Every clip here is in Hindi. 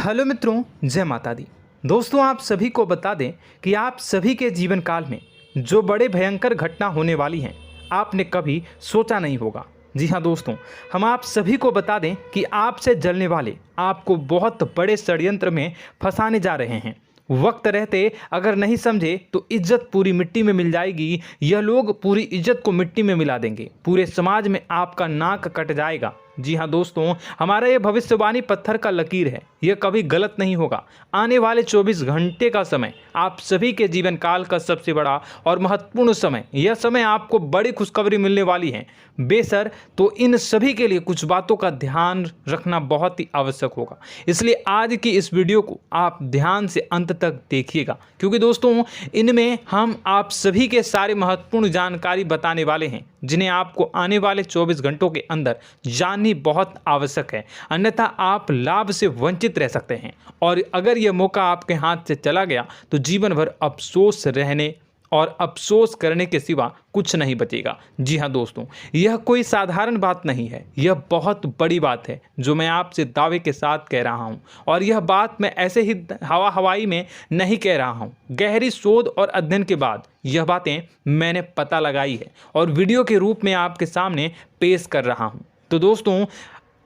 हेलो मित्रों, जय माता दी। दोस्तों, आप सभी को बता दें कि आप सभी के जीवन काल में जो बड़े भयंकर घटना होने वाली हैं, आपने कभी सोचा नहीं होगा। जी हाँ दोस्तों, हम आप सभी को बता दें कि आपसे जलने वाले आपको बहुत बड़े षड्यंत्र में फंसाने जा रहे हैं। वक्त रहते अगर नहीं समझे तो इज्जत पूरी मिट्टी में मिल जाएगी। यह लोग पूरी इज्जत को मिट्टी में मिला देंगे। पूरे समाज में आपका नाक कट जाएगा। जी हाँ दोस्तों, हमारा ये भविष्यवाणी पत्थर का लकीर है, यह कभी गलत नहीं होगा। आने वाले 24 घंटे का समय आप सभी के जीवन काल का सबसे बड़ा और महत्वपूर्ण समय। यह समय आपको बड़ी खुशखबरी मिलने वाली है बेसर, तो इन सभी के लिए कुछ बातों का ध्यान रखना बहुत ही आवश्यक होगा। इसलिए आज की इस वीडियो को आप ध्यान से अंत तक देखिएगा, क्योंकि दोस्तों इनमें हम आप सभी के सारे महत्वपूर्ण जानकारी बताने वाले हैं, जिन्हें आपको आने वाले 24 घंटों के अंदर जाननी बहुत आवश्यक है। अन्यथा आप लाभ से वंचित रह सकते हैं, और अगर यह मौका आपके हाथ से चला गया तो जीवन भर अफसोस रहने और अफसोस करने के सिवा कुछ नहीं बचेगा। जी हाँ दोस्तों, यह कोई साधारण बात नहीं है, यह बहुत बड़ी बात है जो मैं आपसे दावे के साथ कह रहा हूँ। और यह बात मैं ऐसे ही हवाई में नहीं कह रहा हूँ। गहरी शोध और अध्ययन के बाद यह बातें मैंने पता लगाई है और वीडियो के रूप में आपके सामने पेश कर रहा हूँ। तो दोस्तों,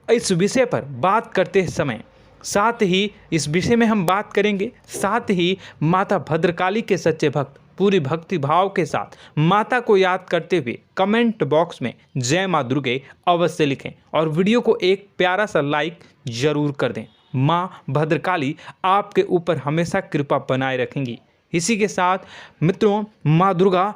इस विषय पर बात करते समय साथ ही इस विषय में हम बात करेंगे, साथ ही माता भद्रकाली के सच्चे भक्त पूरी भक्ति भाव के साथ माता को याद करते हुए कमेंट बॉक्स में जय माँ दुर्गे अवश्य लिखें और वीडियो को एक प्यारा सा लाइक जरूर कर दें। माँ भद्रकाली आपके ऊपर हमेशा कृपा बनाए रखेंगी। इसी के साथ मित्रों, माँ दुर्गा,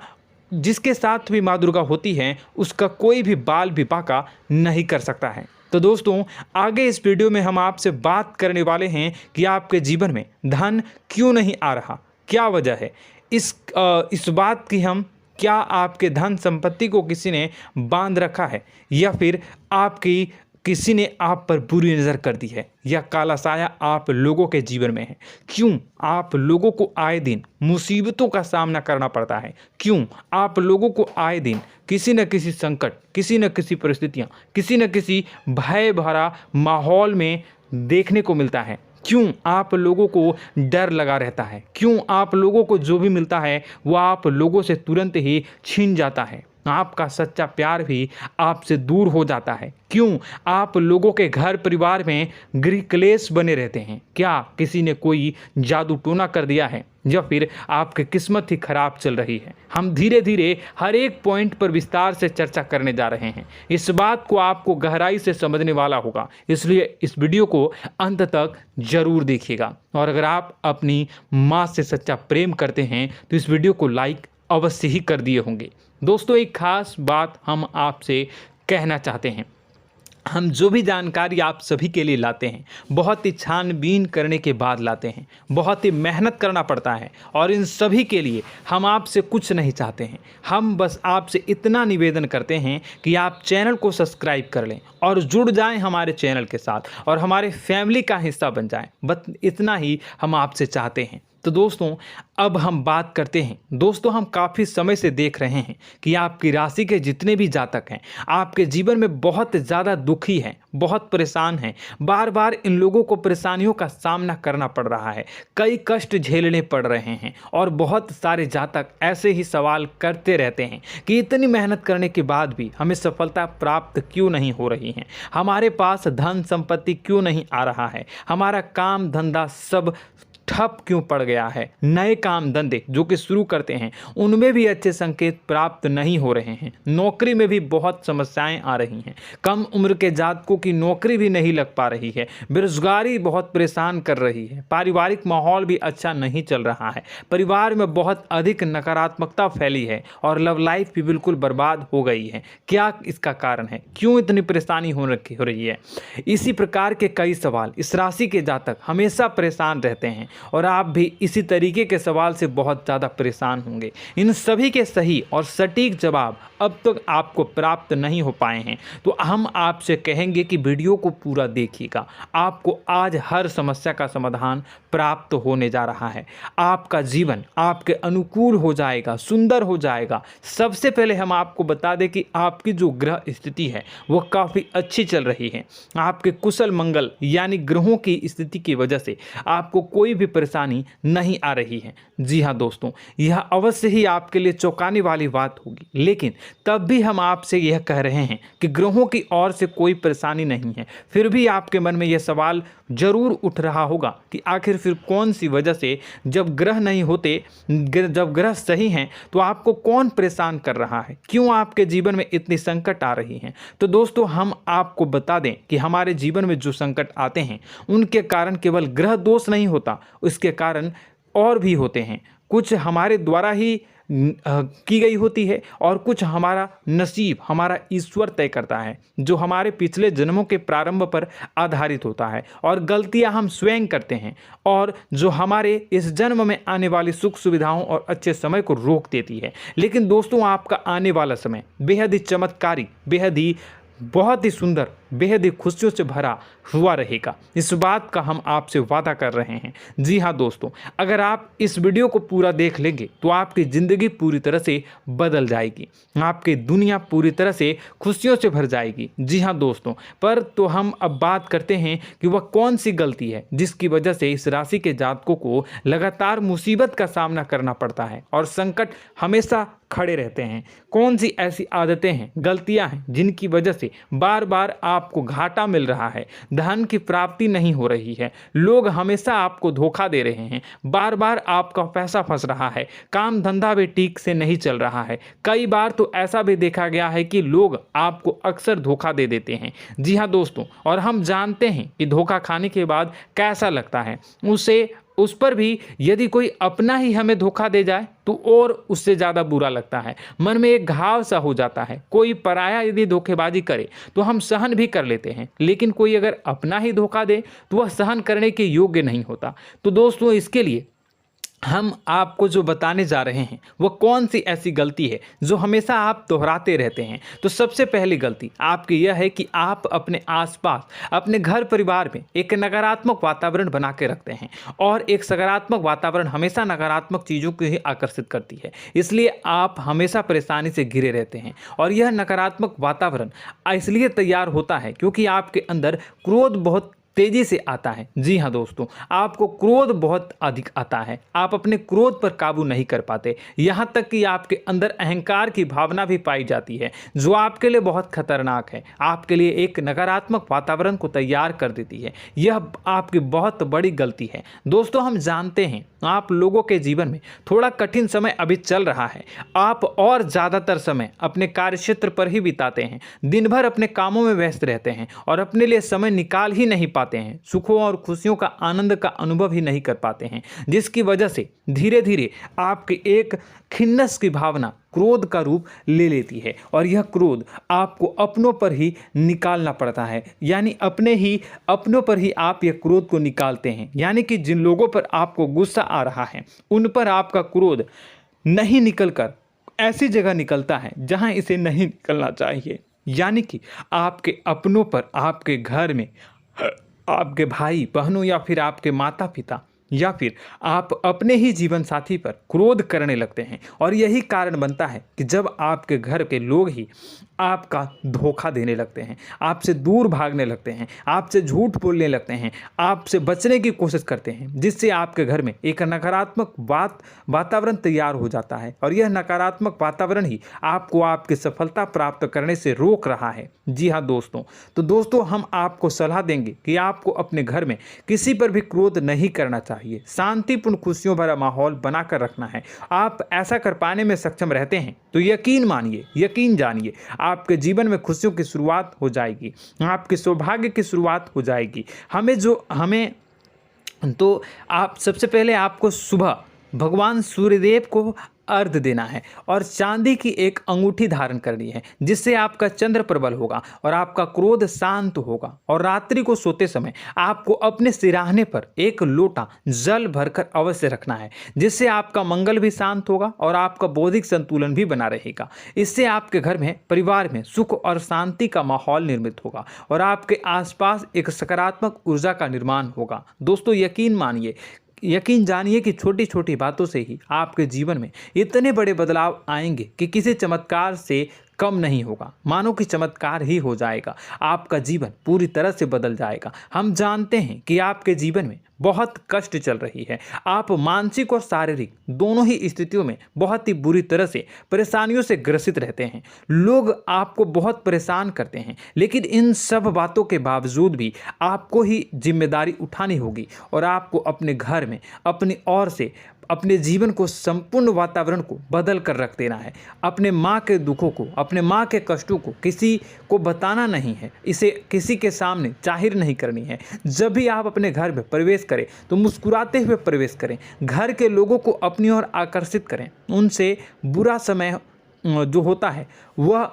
जिसके साथ भी माँ दुर्गा होती हैं, उसका कोई भी बाल भी बांका नहीं कर सकता है। तो दोस्तों, आगे इस वीडियो में हम आपसे बात करने वाले हैं कि आपके जीवन में धन क्यों नहीं आ रहा, क्या वजह है इस बात की। हम क्या आपके धन संपत्ति को किसी ने बांध रखा है, या फिर आपकी किसी ने आप पर बुरी नज़र कर दी है, या काला साया आप लोगों के जीवन में है। क्यों आप लोगों को आए दिन मुसीबतों का सामना करना पड़ता है, क्यों आप लोगों को आए दिन किसी न किसी संकट, किसी न किसी परिस्थितियाँ, किसी न किसी भय भरा माहौल में देखने को मिलता है, क्यों आप लोगों को डर लगा रहता है, क्यों आप लोगों को जो भी मिलता है वो आप लोगों से तुरंत ही छीन जाता है, आपका सच्चा प्यार भी आपसे दूर हो जाता है, क्यों आप लोगों के घर परिवार में गृह क्लेश बने रहते हैं। क्या किसी ने कोई जादू टोना कर दिया है, या फिर आपकी किस्मत ही खराब चल रही है। हम धीरे धीरे हर एक पॉइंट पर विस्तार से चर्चा करने जा रहे हैं। इस बात को आपको गहराई से समझने वाला होगा, इसलिए इस वीडियो को अंत तक जरूर देखिएगा। और अगर आप अपनी माँ से सच्चा प्रेम करते हैं तो इस वीडियो को लाइक अवश्य ही कर दिए होंगे। दोस्तों, एक खास बात हम आपसे कहना चाहते हैं। हम जो भी जानकारी आप सभी के लिए लाते हैं, बहुत ही छानबीन करने के बाद लाते हैं, बहुत ही मेहनत करना पड़ता है, और इन सभी के लिए हम आपसे कुछ नहीं चाहते हैं। हम बस आपसे इतना निवेदन करते हैं कि आप चैनल को सब्सक्राइब कर लें और जुड़ जाएं हमारे चैनल के साथ और हमारे फैमिली का हिस्सा बन जाएं। बस इतना ही हम आपसे चाहते हैं। तो दोस्तों, अब हम बात करते हैं। दोस्तों, हम काफ़ी समय से देख रहे हैं कि आपकी राशि के जितने भी जातक हैं, आपके जीवन में बहुत ज़्यादा दुखी हैं, बहुत परेशान हैं। बार बार इन लोगों को परेशानियों का सामना करना पड़ रहा है, कई कष्ट झेलने पड़ रहे हैं, और बहुत सारे जातक ऐसे ही सवाल करते रहते हैं कि इतनी मेहनत करने के बाद भी हमें सफलता प्राप्त क्यों नहीं हो रही है, हमारे पास धन संपत्ति क्यों नहीं आ रहा है, हमारा काम धंधा सब ठप क्यों पड़ गया है, नए काम धंधे जो कि शुरू करते हैं उनमें भी अच्छे संकेत प्राप्त नहीं हो रहे हैं, नौकरी में भी बहुत समस्याएं आ रही हैं, कम उम्र के जातकों की नौकरी भी नहीं लग पा रही है, बेरोजगारी बहुत परेशान कर रही है, पारिवारिक माहौल भी अच्छा नहीं चल रहा है, परिवार में बहुत अधिक नकारात्मकता फैली है, और लव लाइफ भी बिल्कुल बर्बाद हो गई है। क्या इसका कारण है, क्यों इतनी परेशानी हो रही है? इसी प्रकार के कई सवाल इस राशि के जातक हमेशा परेशान रहते हैं, और आप भी इसी तरीके के सवाल से बहुत ज़्यादा परेशान होंगे। इन सभी के सही और सटीक जवाब अब तक आपको प्राप्त नहीं हो पाए हैं, तो हम आपसे कहेंगे कि वीडियो को पूरा देखिएगा। आपको आज हर समस्या का समाधान प्राप्त होने जा रहा है। आपका जीवन आपके अनुकूल हो जाएगा, सुंदर हो जाएगा। सबसे पहले हम आपको बता दें कि आपकी जो ग्रह स्थिति है वो काफ़ी अच्छी चल रही है। आपके कुशल मंगल यानी ग्रहों की स्थिति की वजह से आपको कोई भी परेशानी नहीं आ रही है। जी हाँ दोस्तों, यह अवश्य ही आपके लिए चौंकाने वाली बात होगी, लेकिन तब भी हम आपसे यह कह रहे हैं कि ग्रहों की ओर से कोई परेशानी नहीं है। फिर भी आपके मन में यह सवाल जरूर उठ रहा होगा कि आखिर फिर कौन सी वजह से, जब ग्रह नहीं होते, जब ग्रह सही हैं, तो आपको कौन परेशान कर रहा है, क्यों आपके जीवन में इतनी संकट आ रही हैं। तो दोस्तों, हम आपको बता दें कि हमारे जीवन में जो संकट आते हैं उनके कारण केवल ग्रह दोष नहीं होता, उसके कारण और भी होते हैं। कुछ हमारे द्वारा ही की गई होती है और कुछ हमारा नसीब, हमारा ईश्वर तय करता है, जो हमारे पिछले जन्मों के प्रारंभ पर आधारित होता है। और गलतियां हम स्वयं करते हैं और जो हमारे इस जन्म में आने वाली सुख सुविधाओं और अच्छे समय को रोक देती है। लेकिन दोस्तों, आपका आने वाला समय बेहद ही चमत्कारी, बेहद ही बहुत ही सुंदर, बेहद ही खुशियों से भरा हुआ रहेगा। इस बात का हम आपसे वादा कर रहे हैं। जी हाँ दोस्तों, अगर आप इस वीडियो को पूरा देख लेंगे तो आपकी ज़िंदगी पूरी तरह से बदल जाएगी, आपकी दुनिया पूरी तरह से खुशियों से भर जाएगी। जी हाँ दोस्तों, पर तो हम अब बात करते हैं कि वह कौन सी गलती है जिसकी वजह से इस राशि के जातकों को लगातार मुसीबत का सामना करना पड़ता है और संकट हमेशा खड़े रहते हैं। कौन सी ऐसी आदतें हैं, गलतियां हैं जिनकी वजह से बार बार आपको घाटा मिल रहा है, धन की प्राप्ति नहीं हो रही है, लोग हमेशा आपको धोखा दे रहे हैं, बार बार आपका पैसा फंस रहा है, काम धंधा भी ठीक से नहीं चल रहा है। कई बार तो ऐसा भी देखा गया है कि लोग आपको अक्सर धोखा दे देते हैं। जी हाँ दोस्तों, और हम जानते हैं कि धोखा खाने के बाद कैसा लगता है। उस पर भी यदि कोई अपना ही हमें धोखा दे जाए तो और उससे ज़्यादा बुरा लगता है, मन में एक घाव सा हो जाता है। कोई पराया यदि धोखेबाजी करे तो हम सहन भी कर लेते हैं, लेकिन कोई अगर अपना ही धोखा दे तो वह सहन करने के योग्य नहीं होता। तो दोस्तों, इसके लिए हम आपको जो बताने जा रहे हैं वो कौन सी ऐसी गलती है जो हमेशा आप दोहराते रहते हैं। तो सबसे पहली गलती आपकी यह है कि आप अपने आसपास, अपने घर परिवार में एक नकारात्मक वातावरण बना के रखते हैं, और एक सकारात्मक वातावरण हमेशा नकारात्मक चीज़ों को ही आकर्षित करती है। इसलिए आप हमेशा परेशानी से घिरे रहते हैं, और यह नकारात्मक वातावरण इसलिए तैयार होता है क्योंकि आपके अंदर क्रोध बहुत तेजी से आता है। जी हाँ दोस्तों, आपको क्रोध बहुत अधिक आता है, आप अपने क्रोध पर काबू नहीं कर पाते, यहाँ तक कि आपके अंदर अहंकार की भावना भी पाई जाती है, जो आपके लिए बहुत खतरनाक है, आपके लिए एक नकारात्मक वातावरण को तैयार कर देती है। यह आपकी बहुत बड़ी गलती है। दोस्तों, हम जानते हैं आप लोगों के जीवन में थोड़ा कठिन समय अभी चल रहा है। आप और ज़्यादातर समय अपने कार्यक्षेत्र पर ही बिताते हैं, दिन भर अपने कामों में व्यस्त रहते हैं और अपने लिए समय निकाल ही नहीं पाते हैं, सुखों और खुशियों का आनंद का अनुभव ही नहीं कर पाते हैं, जिसकी वजह से धीरे धीरे आपकी एक खिन्नस की भावना क्रोध का रूप ले लेती है, और यह क्रोध आपको अपनों पर ही निकालना पड़ता है। यानी अपनों पर ही आप यह क्रोध को निकालते हैं। यानी कि जिन लोगों पर आपको गुस्सा आ रहा है उन पर आपका क्रोध नहीं निकलकर ऐसी जगह निकलता है जहां इसे नहीं निकलना चाहिए। यानी कि आपके अपनों पर, आपके घर में, आपके भाई बहनों या फिर आपके माता पिता या फिर आप अपने ही जीवन साथी पर क्रोध करने लगते हैं, और यही कारण बनता है कि जब आपके घर के लोग ही आपका धोखा देने लगते हैं, आपसे दूर भागने लगते हैं, आपसे झूठ बोलने लगते हैं, आपसे बचने की कोशिश करते हैं, जिससे आपके घर में एक नकारात्मक वातावरण तैयार हो जाता है, और यह नकारात्मक वातावरण ही आपको आपकी सफलता प्राप्त करने से रोक रहा है। जी हाँ दोस्तों, तो दोस्तों, हम आपको सलाह देंगे कि आपको अपने घर में किसी पर भी क्रोध नहीं करना चाहिए, शांतिपूर्ण खुशियों भरा माहौल बनाकर रखना है। आप ऐसा कर पाने में सक्षम रहते हैं तो यकीन मानिए, यकीन जानिए, आपके जीवन में खुशियों की शुरुआत हो जाएगी, आपके सौभाग्य की शुरुआत हो जाएगी। आप सबसे पहले आपको सुबह भगवान सूर्यदेव को अर्घ्य देना है और चांदी की एक अंगूठी धारण करनी है, जिससे आपका चंद्र प्रबल होगा और आपका क्रोध शांत होगा। और रात्रि को सोते समय आपको अपने सिरहाने पर एक लोटा जल भरकर अवश्य रखना है, जिससे आपका मंगल भी शांत होगा और आपका बौद्धिक संतुलन भी बना रहेगा। इससे आपके घर में, परिवार में सुख और शांति का माहौल निर्मित होगा और आपके आसपास एक सकारात्मक ऊर्जा का निर्माण होगा। दोस्तों, यकीन जानिए कि छोटी छोटी बातों से ही आपके जीवन में इतने बड़े बदलाव आएंगे कि किसी चमत्कार से कम नहीं होगा। मानो कि चमत्कार ही हो जाएगा, आपका जीवन पूरी तरह से बदल जाएगा। हम जानते हैं कि आपके जीवन में बहुत कष्ट चल रही है, आप मानसिक और शारीरिक दोनों ही स्थितियों में बहुत ही बुरी तरह से परेशानियों से ग्रसित रहते हैं। लोग आपको बहुत परेशान करते हैं, लेकिन इन सब बातों के बावजूद भी आपको ही जिम्मेदारी उठानी होगी और आपको अपने घर में अपनी ओर से अपने जीवन को, संपूर्ण वातावरण को बदल कर रख देना है। अपने माँ के दुखों को, अपने माँ के कष्टों को किसी को बताना नहीं है, इसे किसी के सामने जाहिर नहीं करनी है। जब भी आप अपने घर में प्रवेश करें तो मुस्कुराते हुए प्रवेश करें, घर के लोगों को अपनी ओर आकर्षित करें। उनसे बुरा समय जो होता है वह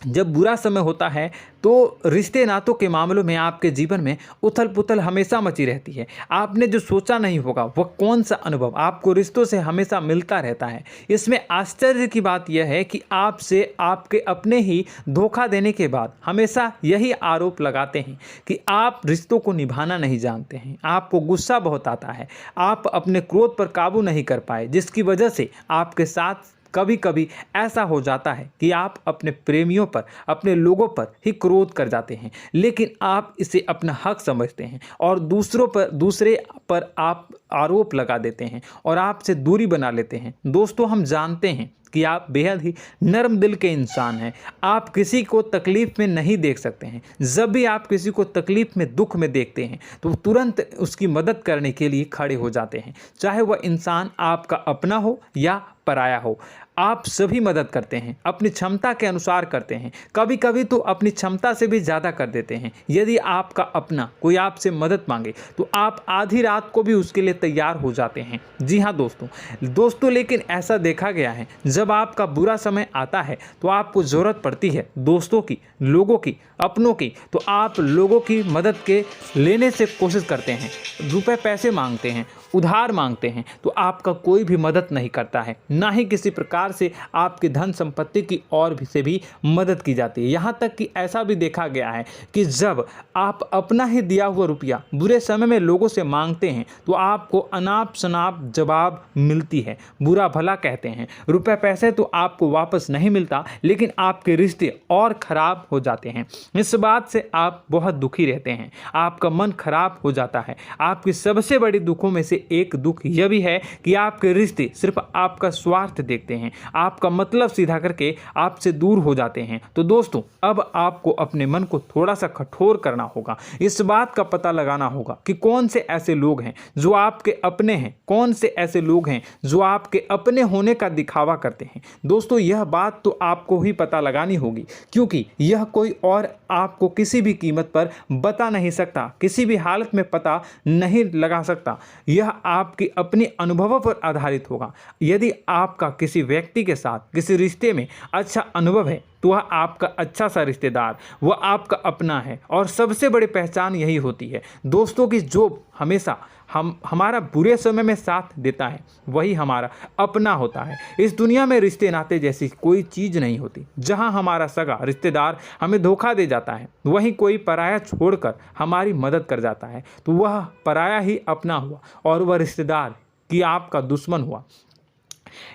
जब बुरा समय होता है तो रिश्ते नातों के मामलों में आपके जीवन में उथल पुथल हमेशा मची रहती है। आपने जो सोचा नहीं होगा वह कौन सा अनुभव आपको रिश्तों से हमेशा मिलता रहता है। इसमें आश्चर्य की बात यह है कि आपसे आपके अपने ही धोखा देने के बाद हमेशा यही आरोप लगाते हैं कि आप रिश्तों को निभाना नहीं जानते हैं, आपको गुस्सा बहुत आता है, आप अपने क्रोध पर काबू नहीं कर पाए, जिसकी वजह से आपके साथ कभी कभी ऐसा हो जाता है कि आप अपने प्रेमियों पर, अपने लोगों पर ही क्रोध कर जाते हैं, लेकिन आप इसे अपना हक समझते हैं और दूसरे पर आप आरोप लगा देते हैं और आपसे दूरी बना लेते हैं। दोस्तों, हम जानते हैं कि आप बेहद ही नर्म दिल के इंसान हैं। आप किसी को तकलीफ में नहीं देख सकते हैं। जब भी आप किसी को तकलीफ में, दुख में देखते हैं तो तुरंत उसकी मदद करने के लिए खड़े हो जाते हैं, चाहे वह इंसान आपका अपना हो या पराया हो। आप सभी मदद करते हैं, अपनी क्षमता के अनुसार करते हैं, कभी कभी तो अपनी क्षमता से भी ज़्यादा कर देते हैं। यदि आपका अपना कोई आपसे मदद मांगे तो आप आधी रात को भी उसके लिए तैयार हो जाते हैं। जी हाँ दोस्तों, लेकिन ऐसा देखा गया है, जब आपका बुरा समय आता है तो आपको ज़रूरत पड़ती है दोस्तों की, लोगों की, अपनों की, तो आप लोगों की मदद के लेने से कोशिश करते हैं, रुपए पैसे मांगते हैं, उधार मांगते हैं, तो आपका कोई भी मदद नहीं करता है, ना ही किसी प्रकार से आपकी धन संपत्ति की ओर से भी मदद की जाती है। यहाँ तक कि ऐसा भी देखा गया है कि जब आप अपना ही दिया हुआ रुपया बुरे समय में लोगों से मांगते हैं तो आपको अनाप शनाप जवाब मिलती है, बुरा भला कहते हैं। रुपए पैसे तो आपको वापस नहीं मिलता, लेकिन आपके रिश्ते और खराब हो जाते हैं। इस बात से आप बहुत दुखी रहते हैं, आपका मन खराब हो जाता है। आपकी सबसे बड़ी दुखों में से एक दुख यह भी है कि आपके रिश्ते सिर्फ आपका स्वार्थ देखते हैं, आपका मतलब सीधा करके आपसे दूर हो जाते हैं। तो दोस्तों, अब आपको अपने मन को थोड़ा सा कठोर करना होगा, इस बात का पता लगाना होगा कि कौन से ऐसे लोग हैं जो आपके अपने हैं, कौन से ऐसे लोग हैं जो आपके अपने होने का दिखावा करते हैं। दोस्तों, यह बात तो आपको ही पता लगानी होगी, क्योंकि यह कोई और आपको किसी भी कीमत पर बता नहीं सकता, किसी भी हालत में पता नहीं लगा सकता। यह आपके अपने अनुभवों पर आधारित होगा। यदि आपका किसी व्यक्ति के साथ किसी रिश्ते में अच्छा अनुभव है तो वह आपका अच्छा सा रिश्तेदार, वह आपका अपना है। और सबसे बड़ी पहचान यही होती है दोस्तों की जो हमेशा हमारा बुरे समय में साथ देता है वही हमारा अपना होता है। इस दुनिया में रिश्ते नाते जैसी कोई चीज़ नहीं होती। जहां हमारा सगा रिश्तेदार हमें धोखा दे जाता है, वहीं कोई पराया छोड़कर हमारी मदद कर जाता है, तो वह पराया ही अपना हुआ और वह रिश्तेदार की आपका दुश्मन हुआ।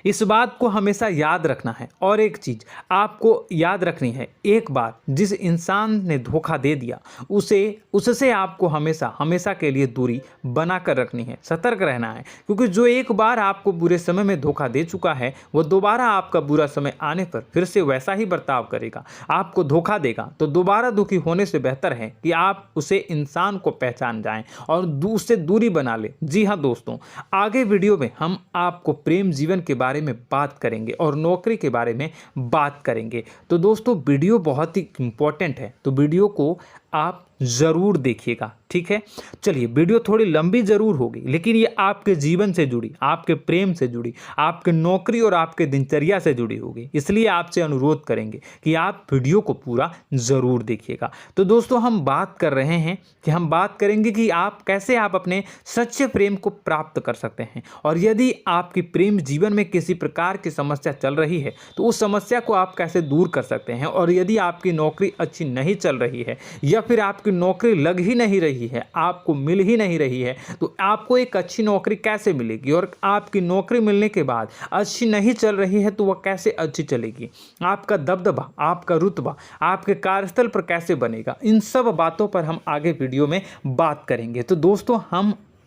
इस बात को हमेशा याद रखना है। और एक चीज़ आपको याद रखनी है, एक बार जिस इंसान ने धोखा दे दिया उससे आपको हमेशा के लिए दूरी बना कर रखनी है, सतर्क रहना है। क्योंकि जो एक बार आपको बुरे समय में धोखा दे चुका है वो दोबारा आपका बुरा समय आने पर फिर से वैसा ही बर्ताव करेगा, आपको धोखा देगा। तो दोबारा दुखी होने से बेहतर है कि आप उसे इंसान को पहचान जाएं और उससे दूरी बना लें। जी हाँ दोस्तों, आगे वीडियो में हम आपको प्रेम जीवन के बारे में बात करेंगे और नौकरी के बारे में बात करेंगे। तो दोस्तों, वीडियो बहुत ही इम्पोर्टेंट है, तो वीडियो को आप ज़रूर देखिएगा, ठीक है। चलिए, वीडियो थोड़ी लंबी ज़रूर होगी, लेकिन ये आपके जीवन से जुड़ी, आपके प्रेम से जुड़ी, आपके नौकरी और आपके दिनचर्या से जुड़ी होगी, इसलिए आपसे अनुरोध करेंगे कि आप वीडियो को पूरा ज़रूर देखिएगा। तो दोस्तों, हम बात कर रहे हैं कि हम बात करेंगे कि आप कैसे आप अपने सच्चे प्रेम को प्राप्त कर सकते हैं, और यदि आपकी प्रेम जीवन में किसी प्रकार की समस्या चल रही है तो उस समस्या को आप कैसे दूर कर सकते हैं, और यदि आपकी नौकरी अच्छी नहीं चल रही है या फिर आपकी नौकरी लग ही नहीं रही है, आपको मिल ही नहीं रही है, तो आपको एक अच्छी नौकरी कैसे मिलेगी, और आपकी नौकरी मिलने के बाद अच्छी नहीं चल रही है तो वह कैसे अच्छी चलेगी, आपका दबदबा, आपका रुतबा आपके कार्यस्थल पर कैसे बनेगा, इन सब बातों पर हम आगे वीडियो में बात करेंगे। तो दोस्तों,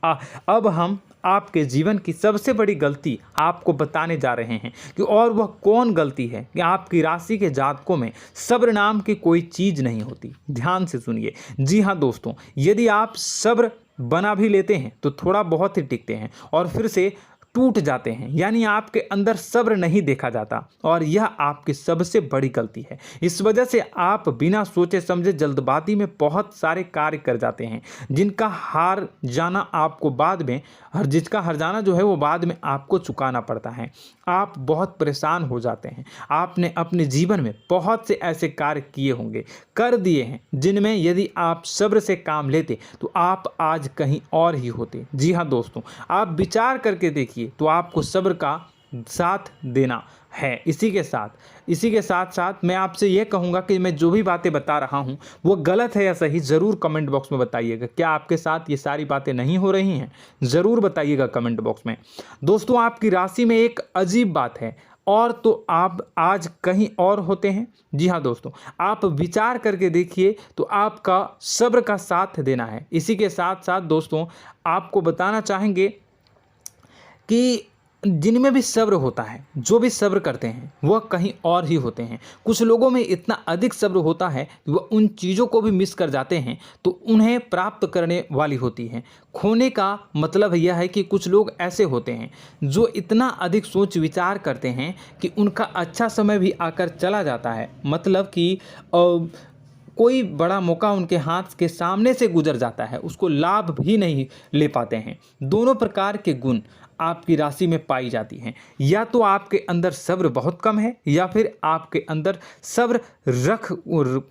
अब हम आपके जीवन की सबसे बड़ी गलती आपको बताने जा रहे हैं कि और वह कौन गलती है कि आपकी राशि के जातकों में सब्र नाम की कोई चीज़ नहीं होती। ध्यान से सुनिए। जी हाँ दोस्तों, यदि आप सब्र बना भी लेते हैं तो थोड़ा बहुत ही टिकते हैं और फिर से टूट जाते हैं, यानी आपके अंदर सब्र नहीं देखा जाता, और यह आपकी सबसे बड़ी गलती है। इस वजह से आप बिना सोचे समझे जल्दबाजी में बहुत सारे कार्य कर जाते हैं, जिसका हार जाना जो है वो बाद में आपको चुकाना पड़ता है। आप बहुत परेशान हो जाते हैं। आपने अपने जीवन में बहुत से ऐसे कार्य किए होंगे, कर दिए हैं, जिनमें यदि आप सब्र से काम लेते तो आप आज कहीं और ही होते। जी हाँ दोस्तों, आप विचार करके देखिए तो आपको सब्र का साथ देना है। इसी के साथ साथ मैं आपसे यह कहूँगा कि मैं जो भी बातें बता रहा हूँ वो गलत है या सही, ज़रूर कमेंट बॉक्स में बताइएगा। क्या आपके साथ ये सारी बातें नहीं हो रही हैं, ज़रूर बताइएगा कमेंट बॉक्स में। दोस्तों, आपकी राशि में एक अजीब बात है, और तो आप आज कहीं और होते हैं। जी हाँ दोस्तों, आप विचार करके देखिए तो आपका सब्र का साथ देना है। इसी के साथ साथ दोस्तों, आपको बताना चाहेंगे कि जिनमें भी सब्र होता है, जो भी सब्र करते हैं वह कहीं और ही होते हैं। कुछ लोगों में इतना अधिक सब्र होता है कि वह उन चीज़ों को भी मिस कर जाते हैं तो उन्हें प्राप्त करने वाली होती हैं। खोने का मतलब यह है कि कुछ लोग ऐसे होते हैं जो इतना अधिक सोच विचार करते हैं कि उनका अच्छा समय भी आकर चला जाता है, मतलब कि कोई बड़ा मौका उनके हाथ के सामने से गुजर जाता है, उसको लाभ भी नहीं ले पाते हैं। दोनों प्रकार के गुण आपकी राशि में पाई जाती हैं। या तो आपके अंदर सब्र बहुत कम है, या फिर आपके अंदर सब्र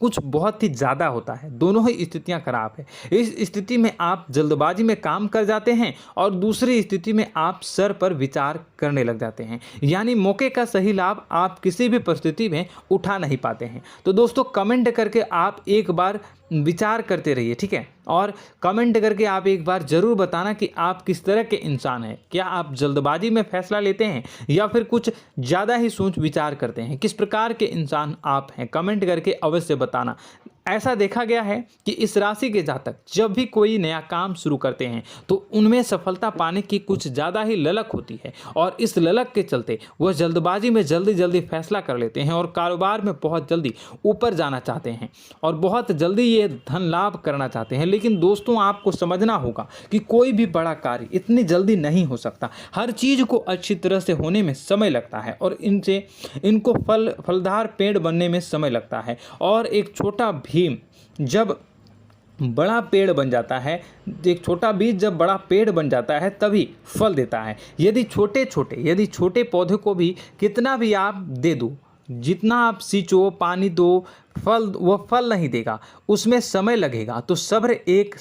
कुछ बहुत ही ज़्यादा होता है। दोनों ही स्थितियां खराब है। इस स्थिति में आप जल्दबाजी में काम कर जाते हैं, और दूसरी स्थिति में आप सर पर विचार करने लग जाते हैं, यानी मौके का सही लाभ आप किसी भी परिस्थिति में उठा नहीं पाते हैं। तो दोस्तों, कमेंट करके आप एक बार विचार करते रहिए, ठीक है, और कमेंट करके आप एक बार ज़रूर बताना कि आप किस तरह के इंसान हैं। क्या आप जल्दबाजी में फैसला लेते हैं या फिर कुछ ज़्यादा ही सोच विचार करते हैं? किस प्रकार के इंसान आप हैं, कमेंट करके अवश्य बताना। ऐसा देखा गया है कि इस राशि के जातक जब भी कोई नया काम शुरू करते हैं तो उनमें सफलता पाने की कुछ ज़्यादा ही ललक होती है, और इस ललक के चलते वह जल्दबाजी में जल्दी फैसला कर लेते हैं और कारोबार में बहुत जल्दी ऊपर जाना चाहते हैं और बहुत जल्दी ये धन लाभ करना चाहते हैं। लेकिन दोस्तों, आपको समझना होगा कि कोई भी बड़ा कार्य इतनी जल्दी नहीं हो सकता। हर चीज़ को अच्छी तरह से होने में समय लगता है, और इनको फलदार पेड़ बनने में समय लगता है। और एक छोटा भीम जब बड़ा पेड़ बन जाता है, एक छोटा बीज जब बड़ा पेड़ बन जाता है तभी फल देता है। यदि छोटे पौधे को भी कितना भी आप दे दो, जितना आप सींचो, पानी दो, वह फल नहीं देगा, उसमें समय लगेगा। तो सब्र एक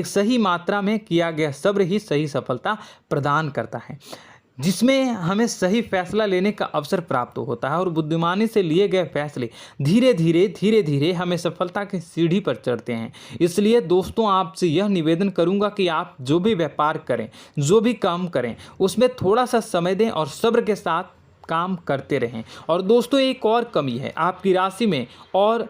सही मात्रा में किया गया सब्र ही सही सफलता प्रदान करता है, जिसमें हमें सही फैसला लेने का अवसर प्राप्त होता है, और बुद्धिमानी से लिए गए फैसले धीरे धीरे हमें सफलता की सीढ़ी पर चढ़ते हैं। इसलिए दोस्तों, आपसे यह निवेदन करूंगा कि आप जो भी व्यापार करें, जो भी काम करें, उसमें थोड़ा सा समय दें और सब्र के साथ काम करते रहें। और दोस्तों, एक और कमी है आपकी राशि में, और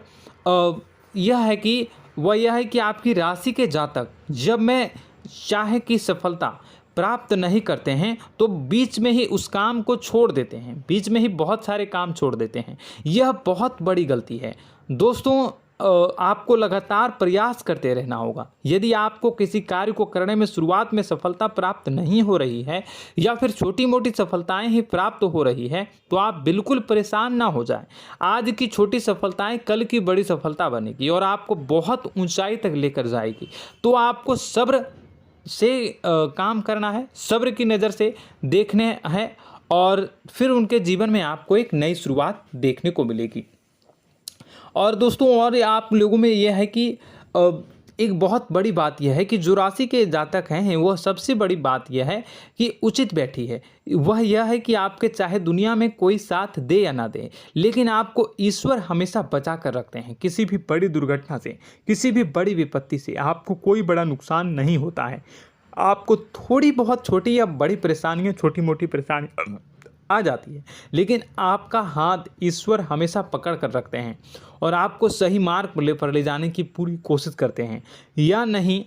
यह है कि आपकी राशि के जातक जब में चाहे कि सफलता प्राप्त नहीं करते हैं तो बीच में ही उस काम को छोड़ देते हैं, बीच में ही बहुत सारे काम छोड़ देते हैं। यह बहुत बड़ी गलती है दोस्तों। आपको लगातार प्रयास करते रहना होगा। यदि आपको किसी कार्य को करने में शुरुआत में सफलता प्राप्त नहीं हो रही है या फिर छोटी मोटी सफलताएं ही प्राप्त हो रही है तो आप बिल्कुल परेशान ना हो जाएं। आज की छोटी सफलताएं कल की बड़ी सफलता बनेगी और आपको बहुत ऊंचाई तक लेकर जाएगी। तो आपको सब्र से काम करना है, सब्र की नज़र से देखने हैं और फिर उनके जीवन में आपको एक नई शुरुआत देखने को मिलेगी। और दोस्तों और आप लोगों में यह है कि एक बहुत बड़ी बात यह है कि जो राशि के जातक हैं वह सबसे बड़ी बात यह है कि उचित बैठी है। वह यह है कि आपके चाहे दुनिया में कोई साथ दे या ना दे, लेकिन आपको ईश्वर हमेशा बचा कर रखते हैं। किसी भी बड़ी दुर्घटना से, किसी भी बड़ी विपत्ति से आपको कोई बड़ा नुकसान नहीं होता है। आपको थोड़ी बहुत छोटी या बड़ी परेशानियाँ, छोटी मोटी परेशानी आ जाती है, लेकिन आपका हाथ ईश्वर हमेशा पकड़ कर रखते हैं और आपको सही मार्ग पर ले जाने की पूरी कोशिश करते हैं। या नहीं,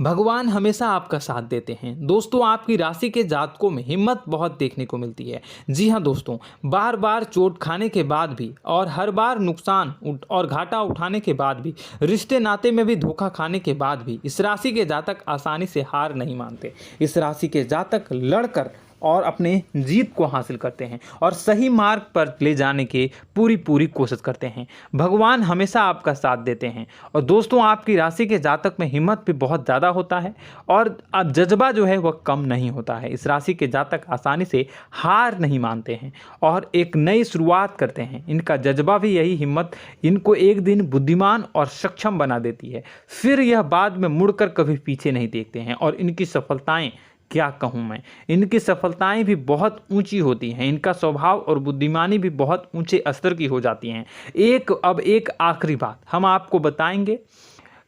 भगवान हमेशा आपका साथ देते हैं। दोस्तों आपकी राशि के जातकों में हिम्मत बहुत देखने को मिलती है। जी हाँ दोस्तों, बार बार चोट खाने के बाद भी और हर बार नुकसान और घाटा उठाने के बाद भी, रिश्ते नाते में भी धोखा खाने के बाद भी इस राशि के जातक आसानी से हार नहीं मानते। इस राशि के जातक लड़कर और अपने जीत को हासिल करते हैं और सही मार्ग पर ले जाने की पूरी कोशिश करते हैं। भगवान हमेशा आपका साथ देते हैं। और दोस्तों आपकी राशि के जातक में हिम्मत भी बहुत ज़्यादा होता है और अब जज्बा जो है वह कम नहीं होता है। इस राशि के जातक आसानी से हार नहीं मानते हैं और एक नई शुरुआत करते हैं। इनका जज्बा भी, यही हिम्मत इनको एक दिन बुद्धिमान और सक्षम बना देती है। फिर यह बाद में मुड़कर कभी पीछे नहीं देखते हैं और इनकी सफलताएं, क्या कहूँ मैं, इनकी सफलताएं भी बहुत ऊंची होती हैं। इनका स्वभाव और बुद्धिमानी भी बहुत ऊंचे स्तर की हो जाती हैं। अब एक आखिरी बात हम आपको बताएंगे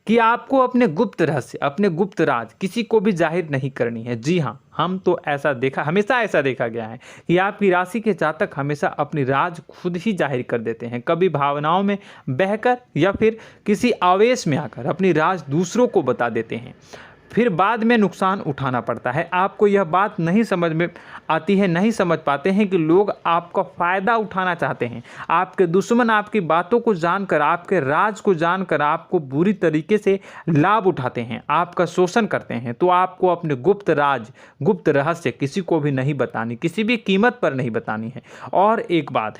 कि आपको अपने गुप्त रहस्य, अपने गुप्त राज किसी को भी जाहिर नहीं करनी है। जी हाँ, हम तो हमेशा ऐसा देखा गया है कि आपकी राशि के जातक हमेशा अपनी राज खुद ही जाहिर कर देते हैं। कभी भावनाओं में बहकर या फिर किसी आवेश में आकर अपनी राज दूसरों को बता देते हैं, फिर बाद में नुकसान उठाना पड़ता है। आपको यह बात नहीं समझ में आती है, नहीं समझ पाते हैं कि लोग आपका फ़ायदा उठाना चाहते हैं। आपके दुश्मन आपकी बातों को जानकर, आपके राज को जानकर आपको बुरी तरीके से लाभ उठाते हैं, आपका शोषण करते हैं। तो आपको अपने गुप्त राज, गुप्त रहस्य किसी को भी नहीं बतानी, किसी भी कीमत पर नहीं बतानी है। और एक बात,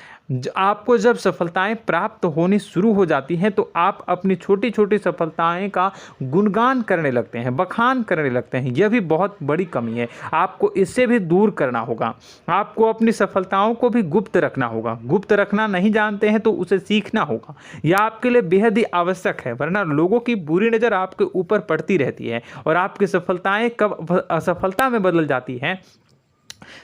आपको जब सफलताएं प्राप्त होनी शुरू हो जाती हैं तो आप अपनी छोटी छोटी सफलताएं का गुणगान करने लगते हैं, बखान करने लगते हैं। यह भी बहुत बड़ी कमी है, आपको इससे भी दूर करना होगा। आपको अपनी सफलताओं को भी गुप्त रखना होगा। गुप्त रखना नहीं जानते हैं तो उसे सीखना होगा। यह आपके लिए बेहद ही आवश्यक है, वरना लोगों की बुरी नज़र आपके ऊपर पड़ती रहती है और आपकी सफलताएं कब असफलता में बदल जाती हैं,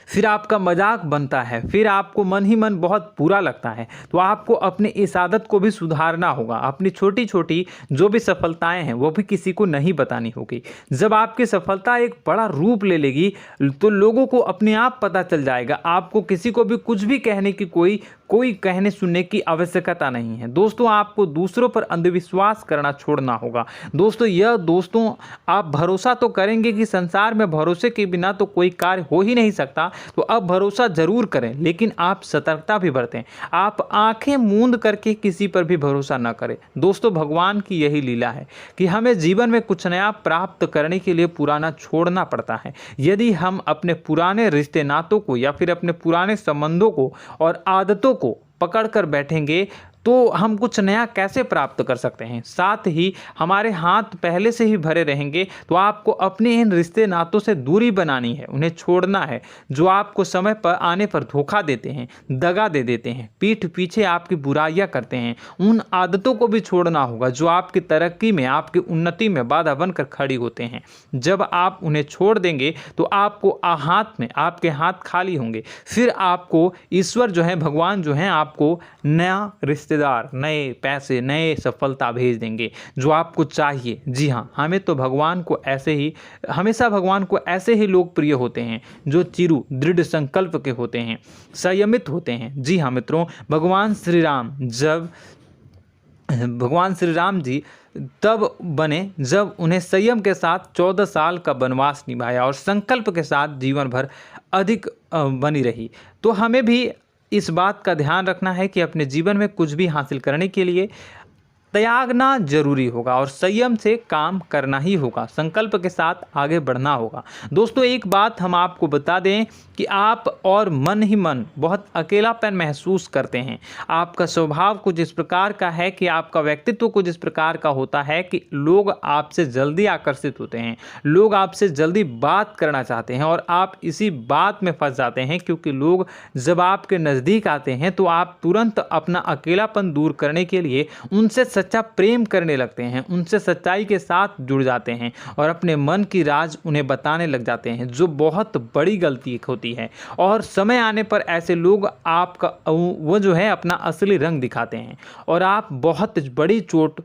फिर आपका मजाक बनता है, फिर आपको मन ही मन बहुत बुरा लगता है। तो आपको अपनी इस आदत को भी सुधारना होगा। अपनी छोटी छोटी जो भी सफलताएं हैं वो भी किसी को नहीं बतानी होगी। जब आपकी सफलता एक बड़ा रूप ले लेगी तो लोगों को अपने आप पता चल जाएगा। आपको किसी को भी कुछ भी कहने की कोई कहने सुनने की आवश्यकता नहीं है। दोस्तों आपको दूसरों पर अंधविश्वास करना छोड़ना होगा। दोस्तों आप भरोसा तो करेंगे कि संसार में भरोसे के बिना तो कोई कार्य हो ही नहीं सकता, तो अब भरोसा जरूर करें, लेकिन आप सतर्कता भी बरतें। आप आंखें मूंद करके किसी पर भी भरोसा न करें। दोस्तों भगवान की यही लीला है कि हमें जीवन में कुछ नया प्राप्त करने के लिए पुराना छोड़ना पड़ता है। यदि हम अपने पुराने रिश्ते नातों को या फिर अपने पुराने संबंधों को और आदतों को पकड़ कर बैठेंगे तो हम कुछ नया कैसे प्राप्त कर सकते हैं। साथ ही हमारे हाथ पहले से ही भरे रहेंगे। तो आपको अपने इन रिश्ते नातों से दूरी बनानी है, उन्हें छोड़ना है जो आपको समय पर आने पर धोखा देते हैं, दगा दे देते हैं, पीठ पीछे आपकी बुराइयां करते हैं। उन आदतों को भी छोड़ना होगा जो आपकी तरक्की में, आपकी उन्नति में बाधा बनकर खड़ी होते हैं। जब आप उन्हें छोड़ देंगे तो आपके हाथ खाली होंगे। फिर आपको ईश्वर जो है, भगवान जो है, आपको नया रिश्तेदार, नए पैसे, नए सफलता भेज देंगे जो आपको चाहिए। जी हाँ, हमेशा भगवान को ऐसे ही लोग प्रिय होते हैं जो चिरु दृढ़ संकल्प के होते हैं, संयमित होते हैं। जी हाँ मित्रों, भगवान श्री राम जी तब बने जब उन्हें संयम के साथ 14 साल का वनवास निभाया और संकल्प के साथ जीवन भर अधिक बनी रही। तो हमें भी इस बात का ध्यान रखना है कि अपने जीवन में कुछ भी हासिल करने के लिए त्यागना जरूरी होगा और संयम से काम करना ही होगा, संकल्प के साथ आगे बढ़ना होगा। दोस्तों एक बात हम आपको बता दें कि आप और मन ही मन बहुत अकेलापन महसूस करते हैं। आपका स्वभाव कुछ इस प्रकार का है कि आपका व्यक्तित्व कुछ इस प्रकार का होता है कि लोग आपसे जल्दी आकर्षित होते हैं, लोग आपसे जल्दी बात करना चाहते हैं और आप इसी बात में फंस जाते हैं, क्योंकि लोग जब आपके नज़दीक आते हैं तो आप तुरंत अपना अकेलापन दूर करने के लिए उनसे सच्चा प्रेम करने लगते हैं, उनसे सच्चाई के साथ जुड़ जाते हैं और अपने मन की राज उन्हें बताने लग जाते हैं, जो बहुत बड़ी गलती होती है। और समय आने पर ऐसे लोग आपका वो जो है अपना असली रंग दिखाते हैं और आप बहुत बड़ी चोट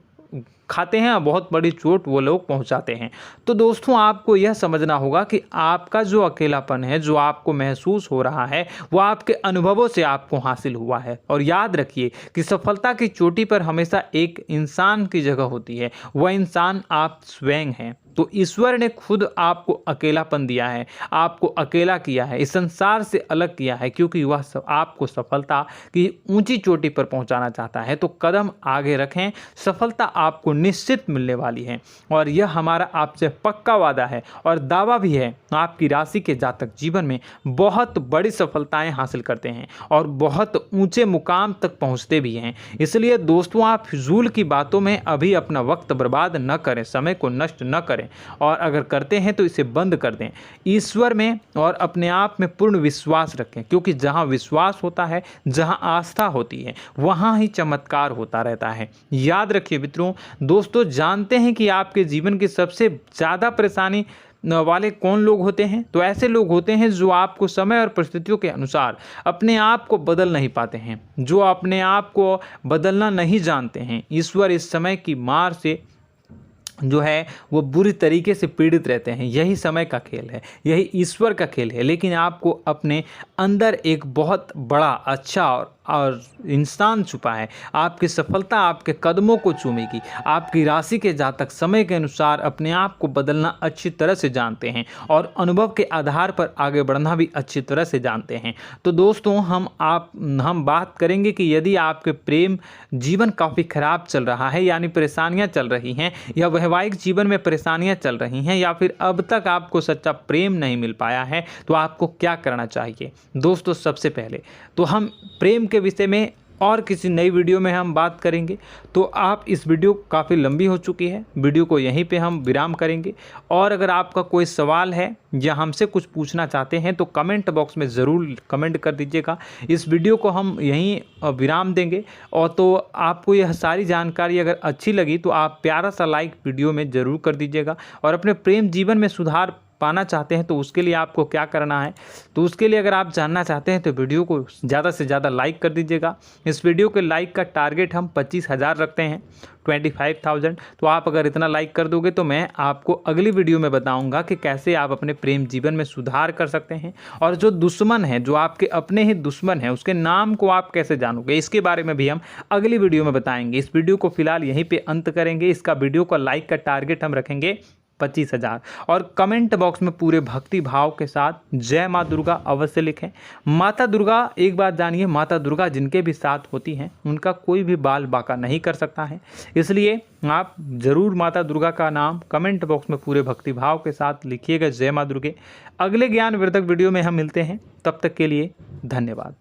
खाते हैं, बहुत बड़ी चोट वो लोग पहुंचाते हैं। तो दोस्तों आपको यह समझना होगा कि आपका जो अकेलापन है, जो आपको महसूस हो रहा है, वो आपके अनुभवों से आपको हासिल हुआ है। और याद रखिए कि सफलता की चोटी पर हमेशा एक इंसान की जगह होती है, वह इंसान आप स्वयं हैं। तो ईश्वर ने खुद आपको अकेलापन दिया है, आपको अकेला किया है, इस संसार से अलग किया है, क्योंकि वह आपको सफलता की ऊंची चोटी पर पहुंचाना चाहता है। तो कदम आगे रखें, सफलता आपको निश्चित मिलने वाली है और यह हमारा आपसे पक्का वादा है और दावा भी है। आपकी राशि के जातक जीवन में बहुत बड़ी सफलताएं हासिल करते हैं और बहुत ऊंचे मुकाम तक पहुंचते भी हैं। इसलिए दोस्तों आप फिजूल की बातों में अभी अपना वक्त बर्बाद न करें, समय को नष्ट न करें और अगर करते हैं तो इसे बंद कर दें। ईश्वर में और अपने आप में पूर्ण विश्वास रखें, क्योंकि जहां विश्वास होता है, जहां आस्था होती है, वहां ही चमत्कार होता रहता है। याद रखिए मित्रों, दोस्तों जानते हैं कि आपके जीवन की सबसे ज़्यादा परेशानी वाले कौन लोग होते हैं? तो ऐसे लोग होते हैं जो आपको समय और परिस्थितियों के अनुसार अपने आप को बदल नहीं पाते हैं, जो अपने आप को बदलना नहीं जानते हैं। ईश्वर इस समय की मार से जो है वो बुरी तरीके से पीड़ित रहते हैं। यही समय का खेल है, यही ईश्वर का खेल है। लेकिन आपको अपने अंदर एक बहुत बड़ा अच्छा और इंसान छुपा है। आपकी सफलता आपके कदमों को चूमेगी। आपकी राशि के जातक समय के अनुसार अपने आप को बदलना अच्छी तरह से जानते हैं और अनुभव के आधार पर आगे बढ़ना भी अच्छी तरह से जानते हैं। तो दोस्तों हम बात करेंगे कि यदि आपके प्रेम जीवन काफ़ी खराब चल रहा है, यानी परेशानियां चल रही हैं, या वैवाहिक जीवन में परेशानियां चल रही हैं, या फिर अब तक आपको सच्चा प्रेम नहीं मिल पाया है, तो आपको क्या करना चाहिए। दोस्तों सबसे पहले तो हम प्रेम के विषय में और किसी नई वीडियो में हम बात करेंगे। तो आप इस वीडियो काफ़ी लंबी हो चुकी है, वीडियो को यहीं पे हम विराम करेंगे। और अगर आपका कोई सवाल है या हमसे कुछ पूछना चाहते हैं तो कमेंट बॉक्स में ज़रूर कमेंट कर दीजिएगा। इस वीडियो को हम यहीं विराम देंगे। और तो आपको यह सारी जानकारी अगर अच्छी लगी तो आप प्यारा सा लाइक वीडियो में ज़रूर कर दीजिएगा। और अपने प्रेम जीवन में सुधार पाना चाहते हैं तो उसके लिए आपको क्या करना है, तो उसके लिए अगर आप जानना चाहते हैं तो वीडियो को ज़्यादा से ज़्यादा लाइक कर दीजिएगा। इस वीडियो के लाइक का टारगेट हम 25,000 रखते हैं, 25,000। तो आप अगर इतना लाइक कर दोगे तो मैं आपको अगली वीडियो में बताऊंगा कि कैसे आप अपने प्रेम जीवन में सुधार कर सकते हैं। और जो दुश्मन है, जो आपके अपने ही दुश्मन है, उसके नाम को आप कैसे जानोगे, इसके बारे में भी हम अगली वीडियो में बताएंगे। इस वीडियो को फिलहाल यहीं पर अंत करेंगे। इसका वीडियो का लाइक का टारगेट हम रखेंगे 25,000। और कमेंट बॉक्स में पूरे भक्ति भाव के साथ जय माँ दुर्गा अवश्य लिखें। माता दुर्गा, एक बात जानिए, माता दुर्गा जिनके भी साथ होती हैं उनका कोई भी बाल बांका नहीं कर सकता है। इसलिए आप ज़रूर माता दुर्गा का नाम कमेंट बॉक्स में पूरे भक्ति भाव के साथ लिखिएगा, जय माँ दुर्गे। अगले ज्ञानवर्धक वीडियो में हम मिलते हैं, तब तक के लिए धन्यवाद।